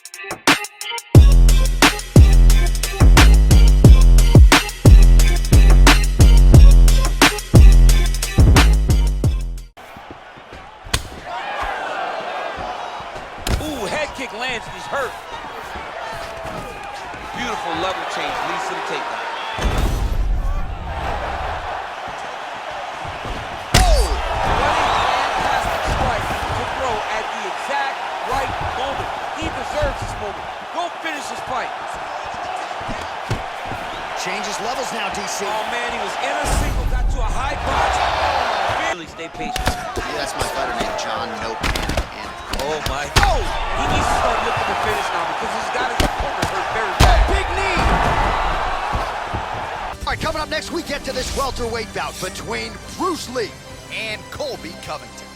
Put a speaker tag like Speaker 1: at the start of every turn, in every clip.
Speaker 1: Ooh, head kick lands and he's hurt. Beautiful level change, leads to the takedown. Oh! Running fantastic strike to throw at the exact right moment. He deserves this moment. Go finish this fight.
Speaker 2: Changes levels now, DC.
Speaker 1: Oh man, he was in a single, got to a high box. Really stay patient.
Speaker 2: Yeah, that's my fighter named John No Pan.
Speaker 1: Oh my. Oh! He needs to start looking to finish now because he's got his opponent hurt very bad. Big knee!
Speaker 2: All right, coming up next, we get to this welterweight bout between Bruce Lee and Colby Covington.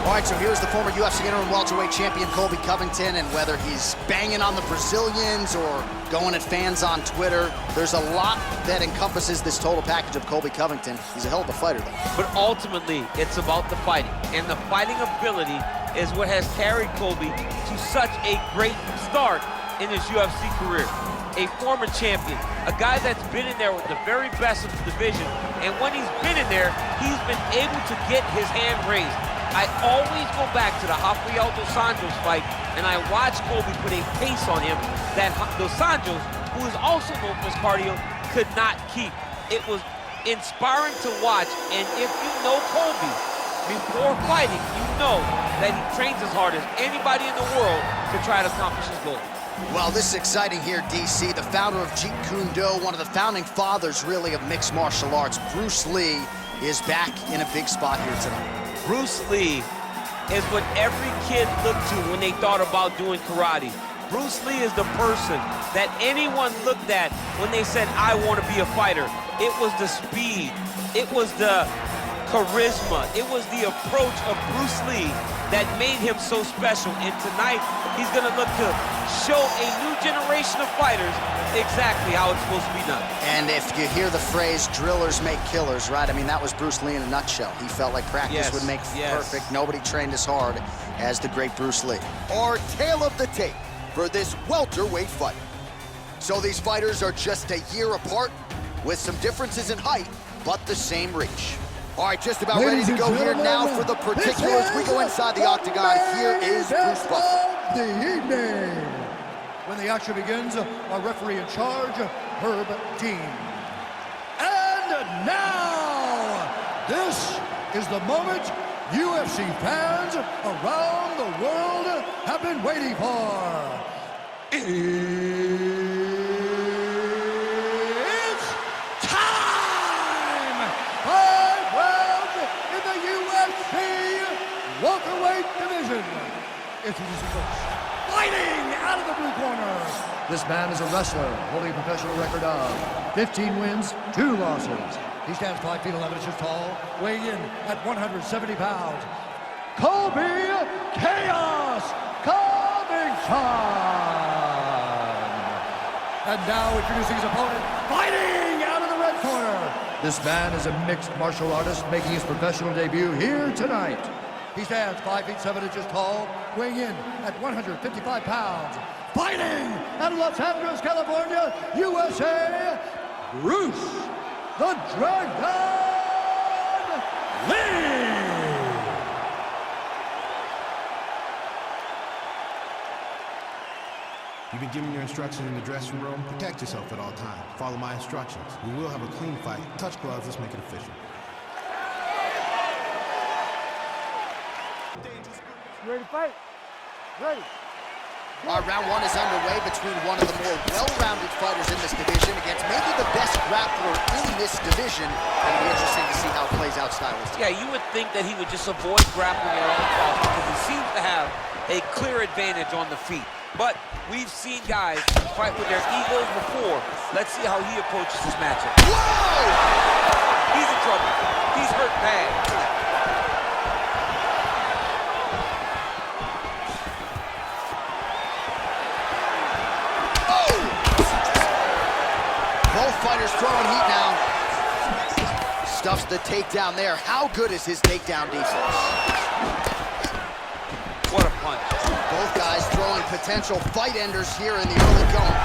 Speaker 2: All right, so here's the former UFC interim welterweight champion Colby Covington, and whether he's banging on the Brazilians or going at fans on Twitter, there's a lot that encompasses this total package of Colby Covington. He's a hell of a fighter, though.
Speaker 1: But ultimately, it's about the fighting, and the fighting ability is what has carried Colby to such a great start in his UFC career. A former champion, a guy that's been in there with the very best of the division, and when he's been in there, he's been able to get his hand raised. I always go back to the Rafael Dos Anjos fight, and I watch Colby put a pace on him that Dos Anjos, who is also known for his cardio, could not keep. It was inspiring to watch, and if you know Colby before fighting, you know that he trains as hard as anybody in the world to try to accomplish his goal.
Speaker 2: Well, this is exciting here, DC. The founder of Jeet Kune Do, one of the founding fathers, really, of mixed martial arts, Bruce Lee, is back in a big spot here tonight.
Speaker 1: Bruce Lee is what every kid looked to when they thought about doing karate. Bruce Lee is the person that anyone looked at when they said, I want to be a fighter. It was the speed, it was the charisma, it was the approach of Bruce Lee that made him so special. And tonight, he's going to look to show a new generation of fighters exactly how it's supposed to be done.
Speaker 2: And if you hear the phrase, drillers make killers, right? I mean, that was Bruce Lee in a nutshell. He felt like practice would make perfect. Nobody trained as hard as the great Bruce Lee. Our tale of the tape for this welterweight fight. So these fighters are just a year apart with some differences in height, but the same reach. All right, just about ready to go here now for the particulars. We go inside the octagon. Here is Bruce Buffer.
Speaker 3: The evening. When the action begins, our referee in charge, Herb Dean. And now, this is the moment UFC fans around the world have been waiting for. It's time! 5 rounds in the UFC welterweight division. Introducing first, fighting out of the blue corner. This man is a wrestler holding a professional record of 15 wins, 2 losses. He stands 5 feet 11 inches tall, weighing in at 170 pounds. Colby Chaos Covington. And now introducing his opponent, fighting out of the red corner. This man is a mixed martial artist making his professional debut here tonight. He stands 5 feet 7 inches tall, weighing in at 155 pounds. Fighting out of Los Angeles, California, USA, Bruce the Dragon Lee!
Speaker 4: You've been given your instructions in the dressing room. Protect yourself at all times. Follow my instructions. We will have a clean fight. Touch gloves, let's make it official.
Speaker 3: You ready to fight? Ready.
Speaker 2: Our round 1 is underway between one of the more well-rounded fighters in this division against maybe the best grappler in this division. It'll be interesting to see how it plays out stylistically.
Speaker 1: Yeah, you would think that he would just avoid grappling at all costs because he seems to have a clear advantage on the feet. But we've seen guys fight with their egos before. Let's see how he approaches this matchup.
Speaker 2: Whoa!
Speaker 1: He's in trouble. He's hurt bad.
Speaker 2: Both fighters throwing heat now. Stuffs the takedown there. How good is his takedown defense?
Speaker 1: What a punch.
Speaker 2: Both guys throwing potential fight enders here in the early going.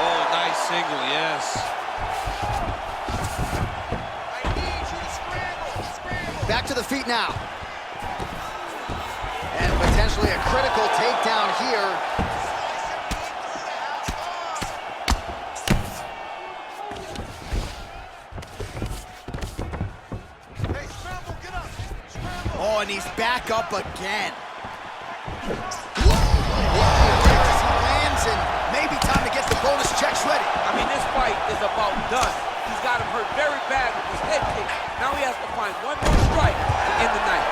Speaker 1: Oh, nice single, yes.
Speaker 2: Back to the feet now. And potentially a critical takedown here. Oh, and he's back up again. Lands, and maybe time to get the bonus checks ready.
Speaker 1: I mean, this fight is about done. He's got him hurt very bad with his head kick. Now he has to find one more strike to end the night.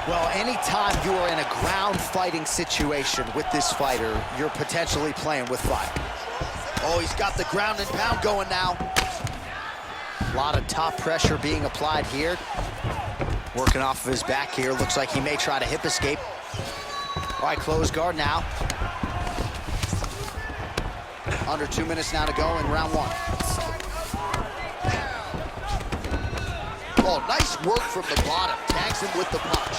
Speaker 2: Well, anytime you are in a ground fighting situation with this fighter, you're potentially playing with fire. Oh, he's got the ground and pound going now. A lot of top pressure being applied here. Working off of his back here. Looks like he may try to hip escape. All right, close guard now. Under 2 minutes now to go in round one. Oh, nice work from the bottom. Tags him with the punch.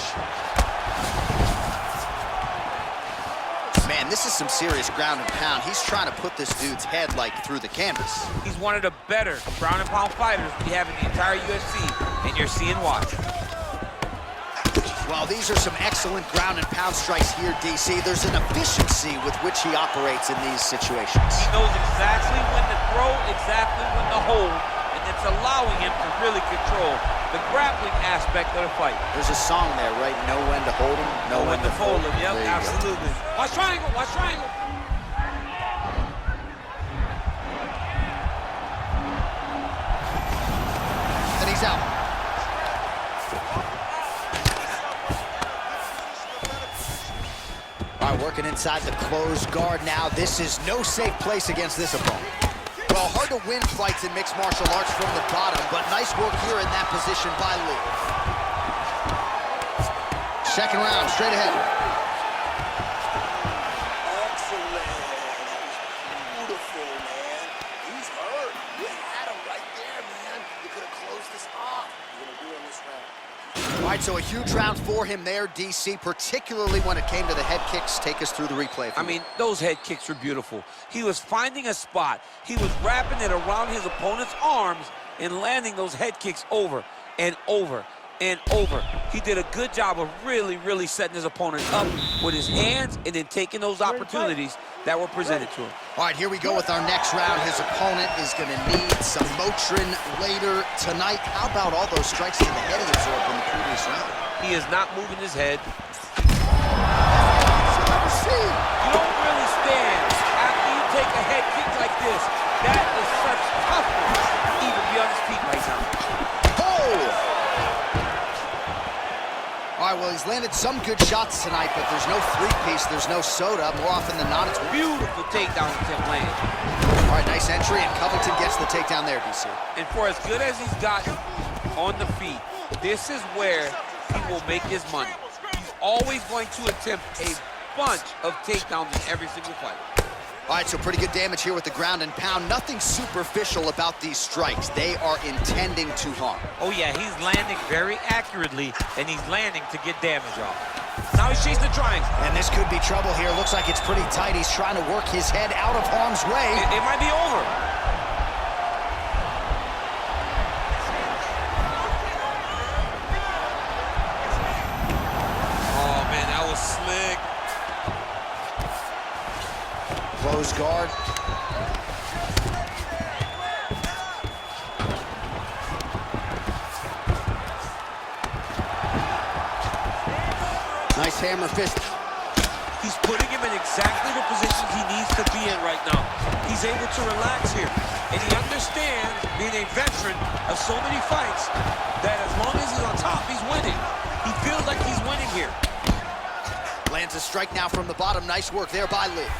Speaker 2: Man, this is some serious ground and pound. He's trying to put this dude's head, like, through the canvas.
Speaker 1: He's one of the better ground and pound fighters we have in the entire UFC, and you're seeing why.
Speaker 2: Well, these are some excellent ground and pound strikes here, DC. There's an efficiency with which he operates in these situations.
Speaker 1: He knows exactly when to throw, exactly when to hold, and it's allowing him to really control the grappling aspect of the fight.
Speaker 2: There's a song there, right? Know when to hold him, know when to fold him.
Speaker 1: Yep, absolutely. Watch triangle, watch triangle.
Speaker 2: And he's out. All right, working inside the closed guard now. This is no safe place against this opponent. Well, hard to win fights in mixed martial arts from the bottom, but nice work here in that position by Lee. Second round, straight ahead.
Speaker 5: Excellent. Beautiful, man. He's hurt. You had him right there, man. You could have closed this off. You're going to do in this round.
Speaker 2: All right, so a huge round for him there, DC, particularly when it came to the head kicks. Take us through the replay.
Speaker 1: I mean, those head kicks were beautiful. He was finding a spot. He was wrapping it around his opponent's arms and landing those head kicks over and over and over. He did a good job of really, really setting his opponent up with his hands and then taking those opportunities that were presented to him.
Speaker 2: All right, here we go with our next round. His opponent is going to need some Motrin later tonight. How about all those strikes to the head he absorbed in the previous round?
Speaker 1: He is not moving his head.
Speaker 2: You
Speaker 1: don't really stand after you take a head kick like this. That is such toughness to even be on his feet right now.
Speaker 2: All right, well, he's landed some good shots tonight, but there's no three-piece, there's no soda. More often than not, it's
Speaker 1: beautiful takedown attempt land.
Speaker 2: All right, nice entry, and Covington gets the takedown there, DC.
Speaker 1: And for as good as he's gotten on the feet, this is where he will make his money. He's always going to attempt a bunch of takedowns in every single fight.
Speaker 2: All right, so pretty good damage here with the ground and pound. Nothing superficial about these strikes. They are intending to harm.
Speaker 1: Oh, yeah, he's landing very accurately, and he's landing to get damage off. Now he's chasing the triangle.
Speaker 2: And this could be trouble here. Looks like it's pretty tight. He's trying to work his head out of harm's way.
Speaker 1: It might be over. Oh, man, that was slick.
Speaker 2: Close guard. Nice hammer fist.
Speaker 1: He's putting him in exactly the positions he needs to be in right now. He's able to relax here. And he understands, being a veteran of so many fights, that as long as he's on top, he's winning. He feels like he's winning here.
Speaker 2: Lands a strike now from the bottom. Nice work there by Lee.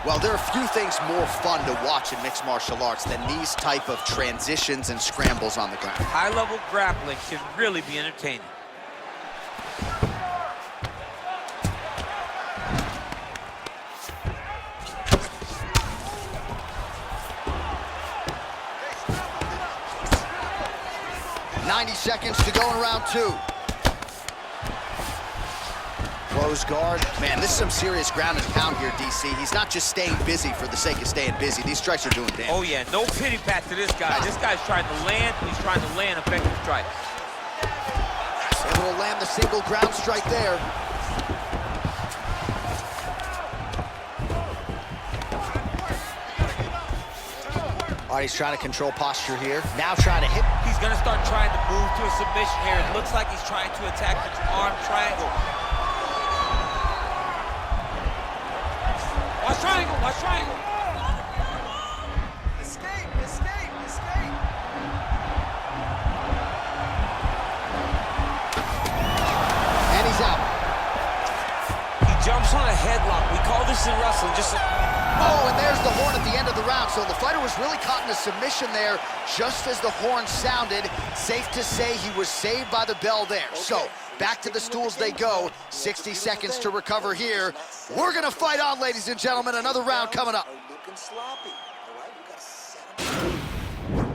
Speaker 2: Well, there are few things more fun to watch in mixed martial arts than these type of transitions and scrambles on the ground.
Speaker 1: High-level grappling can really be entertaining.
Speaker 2: 90 seconds to go in round 2. Close guard. Man, this is some serious ground and pound here, DC. He's not just staying busy for the sake of staying busy. These strikes are doing damage.
Speaker 1: Oh, yeah. No pity pat to this guy. This guy's trying to land. He's trying to land effective strikes.
Speaker 2: Able to land the single ground strike there. All right, he's trying to control posture here. Now trying to hit.
Speaker 1: He's going to start trying to move to a submission here. It looks like he's trying to attack the arm triangle. Watch triangle, watch triangle.
Speaker 5: Escape, escape, escape.
Speaker 2: And he's out.
Speaker 1: He jumps on a headlock. We call this in wrestling just
Speaker 2: Oh, and there's the horn at the end of the round. So the fighter was really caught in a submission there just as the horn sounded. Safe to say he was saved by the bell there.
Speaker 5: Okay.
Speaker 2: So back to the stools they go. 60 seconds to recover here. We're going to fight on, ladies and gentlemen. Another round coming up.
Speaker 5: Are looking sloppy. All right, we got to set them up.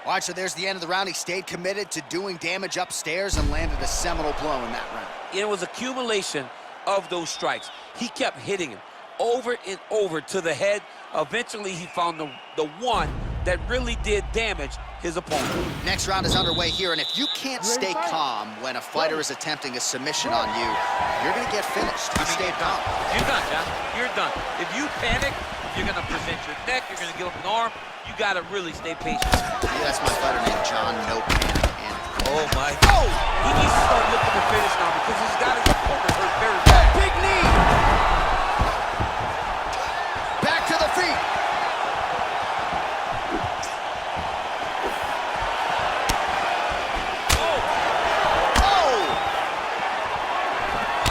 Speaker 2: All right, so there's the end of the round. He stayed committed to doing damage upstairs and landed a seminal blow in that round.
Speaker 1: It was accumulation of those strikes. He kept hitting him over and over to the head. Eventually, he found the one that really did damage his opponent.
Speaker 2: Next round is underway here, and if you can't stay calm when a fighter is attempting a submission on you, you're going to get finished. He stayed calm.
Speaker 1: You're done, John. You're done. If you panic, you're going to present your neck, you're going to give up an arm. You got to really stay patient.
Speaker 2: Yeah, that's my fighter named John No Panic.
Speaker 1: Oh, my. Oh! He needs to start looking to finish now because he's got his opponent hurt very bad.
Speaker 2: Big knee! Back to the feet.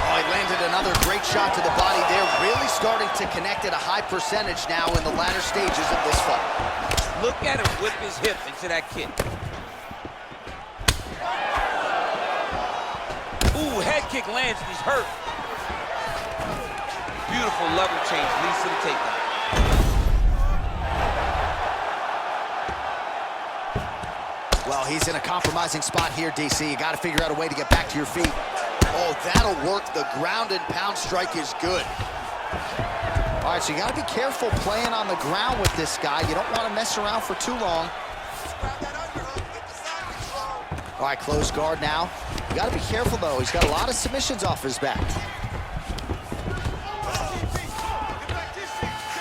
Speaker 2: Oh, he landed another great shot to the body there. Really starting to connect at a high percentage now in the latter stages of this fight.
Speaker 1: Look at him whip his hip into that kick. Ooh, head kick lands and he's hurt. Beautiful level change leads to the takedown.
Speaker 2: Well, he's in a compromising spot here, DC. You got to figure out a way to get back to your feet. Oh, that'll work. The ground and pound strike is good. All right, so you got to be careful playing on the ground with this guy. You don't want to mess around for too long. All right, close guard now. You got to be careful, though. He's got a lot of submissions off his back.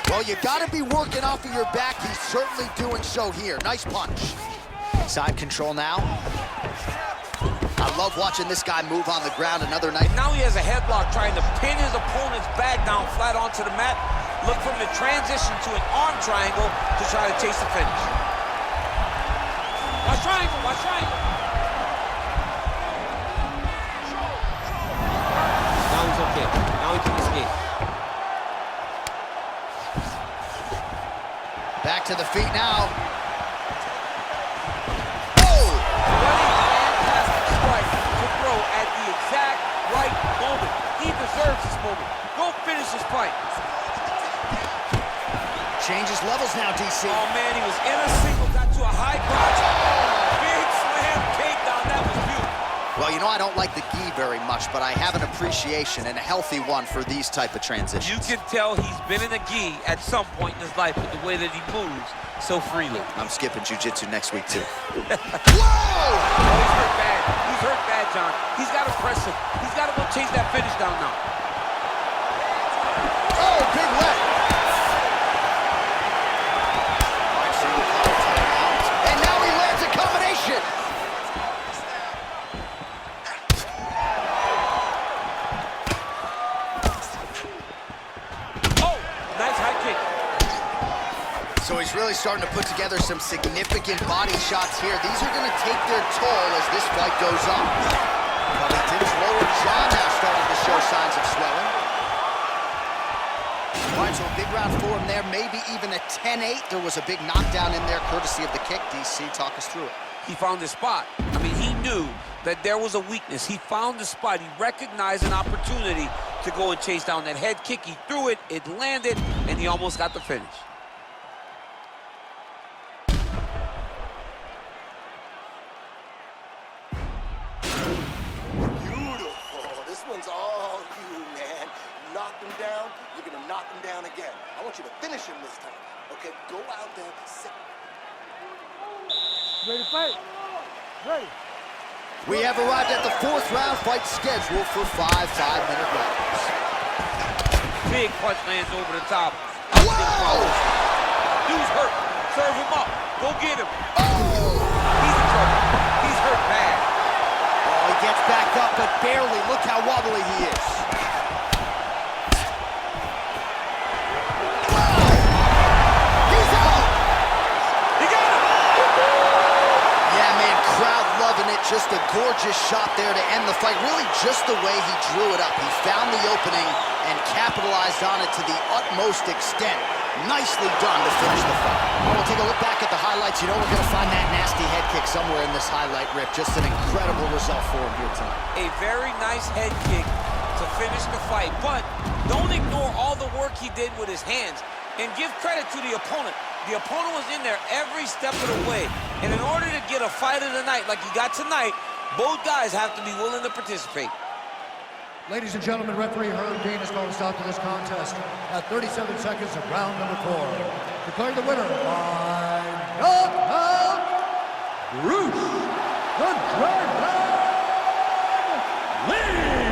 Speaker 2: Well, you got to be working off of your back. He's certainly doing so here. Nice punch. Side control now. I love watching this guy move on the ground. Another night.
Speaker 1: Now he has a headlock trying to pin his opponent's back down flat onto the mat. Look for him to transition to an arm triangle to try to chase the finish. Watch triangle, watch triangle. Now he's okay. Now he can escape.
Speaker 2: Back to the feet now.
Speaker 1: Right moment. He deserves this moment. Go finish this fight.
Speaker 2: Changes levels now, DC.
Speaker 1: Oh, man, he was in a single, got to a high crotch. Big slam takedown. That was beautiful.
Speaker 2: Well, you know, I don't like the gi very much, but I have an appreciation and a healthy one for these type of transitions.
Speaker 1: You can tell he's been in a gi at some point in his life with the way that he moves so freely.
Speaker 2: I'm skipping jiu-jitsu next week, too.
Speaker 1: Whoa! Oh, he's hurt bad. He's hurt bad, John. He's got to press him. He's got to go chase that finish down now.
Speaker 2: Oh, big left. And now he lands a combination.
Speaker 1: Oh, nice high kick.
Speaker 2: So he's really starting to put together some significant body shots here. These are going to take their toll as this fight goes on. Covington's lower jaw now starting to show signs of swelling. All right, so a big round for him there, maybe even a 10-8. There was a big knockdown in there, courtesy of the kick. DC, talk us through it.
Speaker 1: He found his spot. I mean, he knew that there was a weakness. He found the spot. He recognized an opportunity to go and chase down that head kick. He threw it, it landed, and he almost got the finish.
Speaker 5: Beautiful. This one's all you, man. You knocked him down, you're gonna knock him down again. I want you to finish him this time. Okay, go out there, sit.
Speaker 3: Ready to fight? Ready.
Speaker 2: We have arrived at the 4th round fight scheduled for 5 5-minute rounds.
Speaker 1: Big punch lands over the top.
Speaker 2: Whoa!
Speaker 1: Dude's hurt. Serve him up. Go get him.
Speaker 2: Oh!
Speaker 1: He's in trouble. He's hurt bad.
Speaker 2: Oh, he gets back up, but barely. Look how wobbly he is. He's out!
Speaker 1: He got him!
Speaker 2: Yeah, man, crowd loving it. Just a gorgeous shot there to end the fight. Really just the way he drew it up. He found the opening and capitalized on it to the utmost extent. Nicely done to finish the fight. Well, we'll take a look back at the highlights. You know we're going to find that nasty head kick somewhere in this highlight rip. Just an incredible result for him here tonight.
Speaker 1: A very nice head kick to finish the fight, but don't ignore all the work he did with his hands, and give credit to the opponent. The opponent was in there every step of the way, and in order to get a fight of the night like he got tonight, both guys have to be willing to participate.
Speaker 3: Ladies and gentlemen, referee Herb Dean has called a stop to this contest at 37 seconds of round number 4. Declaring the winner by knockout, Bruce the Dragon Lee!